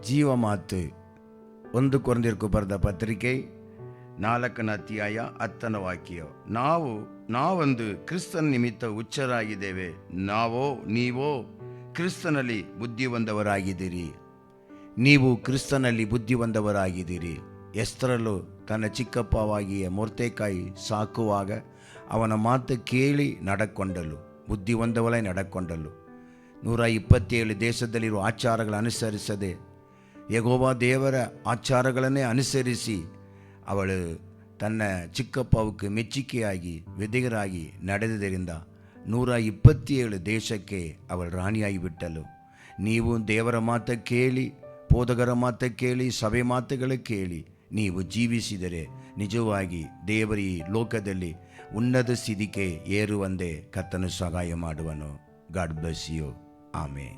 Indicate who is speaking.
Speaker 1: ಜೀವಮಾತು. 1 ಕೊರಿಂಥಿಯರಿಗೆ ಬರೆದ ಪತ್ರಿಕೆ 4ನೇ ಅಧ್ಯಾಯ 10ನೇ ವಾಕ್ಯ. ನಾವೊಂದು ಕ್ರಿಸ್ತನ ನಿಮಿತ್ತ ಹುಚ್ಚರಾಗಿದ್ದೇವೆ, ನೀವೋ ಕ್ರಿಸ್ತನಲ್ಲಿ ಬುದ್ಧಿವಂತವರಾಗಿದ್ದೀರಿ. ನೀವು ಕ್ರಿಸ್ತನಲ್ಲಿ ಬುದ್ಧಿವಂತವರಾಗಿದ್ದೀರಿ. ಎಸ್ತರಲು ತನ್ನ ಚಿಕ್ಕಪ್ಪವಾಗಿಯ ಮೊರ್ದೆಕಾಯಿ ಸಾಕುವಾಗ ಅವನ ಮಾತು ಕೇಳಿ ನಡಕೊಂಡಳು, ಬುದ್ಧಿವಂತವಳಾಗಿ ನಡಕೊಂಡಳು. 127 ದೇಶದಲ್ಲಿರುವ ಆಚಾರಗಳನ್ನು ಅನುಸರಿಸದೆ ಯೆಹೋವ ದೇವರ ಆಚಾರಗಳನ್ನೇ ಅನುಸರಿಸಿ ಅವಳು ತನ್ನ ಚಿಕ್ಕಪ್ಪವಕ್ಕೆ ಮೆಚ್ಚುಗೆಯಾಗಿ ವಿಧೇಯರಾಗಿ ನಡೆದುದರಿಂದ 127 ದೇಶಕ್ಕೆ ಅವಳು ರಾಣಿಯಾಗಿ ಬಿಟ್ಟಳು. ನೀವು ದೇವರ ಮಾತು ಕೇಳಿ, ಬೋಧಕರ ಮಾತು ಕೇಳಿ, ಸಭೆ ಮಾತುಗಳು ಕೇಳಿ ನೀವು ಜೀವಿಸಿದರೆ ನಿಜವಾಗಿ ದೇವರ ಈ ಲೋಕದಲ್ಲಿ ಉನ್ನತ ಸ್ಥಿತಿಗೆ ಏರುವಂತೆ ಕರ್ತನು ಸಹಾಯ ಮಾಡುವನು. God bless you. ಆಮೆನ್.